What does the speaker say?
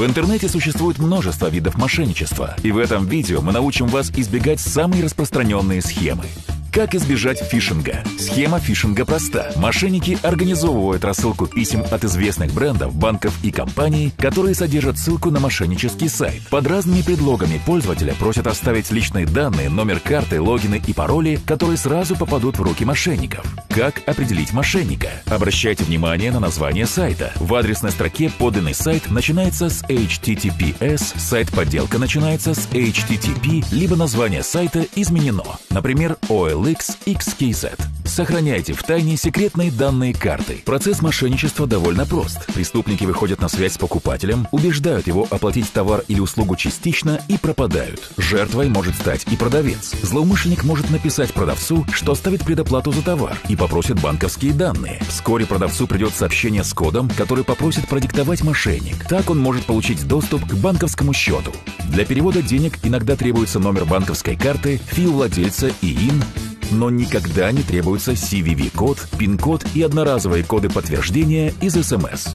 В интернете существует множество видов мошенничества, и в этом видео мы научим вас избегать самые распространенные схемы. Как избежать фишинга? Схема фишинга проста. Мошенники организовывают рассылку писем от известных брендов, банков и компаний, которые содержат ссылку на мошеннический сайт. Под разными предлогами пользователя просят оставить личные данные, номер карты, логины и пароли, которые сразу попадут в руки мошенников. Как определить мошенника? Обращайте внимание на название сайта. В адресной строке поданный сайт начинается с HTTPS, сайт-подделка начинается с HTTP, либо название сайта изменено. Например, OLX-XKZ. Сохраняйте в тайне секретные данные карты. Процесс мошенничества довольно прост. Преступники выходят на связь с покупателем, убеждают его оплатить товар или услугу частично и пропадают. Жертвой может стать и продавец. Злоумышленник может написать продавцу, что оставит предоплату за товар и попросит банковские данные. Вскоре продавцу придет сообщение с кодом, который попросит продиктовать мошенник. Так он может получить доступ к банковскому счету. Для перевода денег иногда требуется номер банковской карты, ФИО владельца и ИИН, но никогда не требуется CVV-код, PIN-код и одноразовые коды подтверждения из СМС.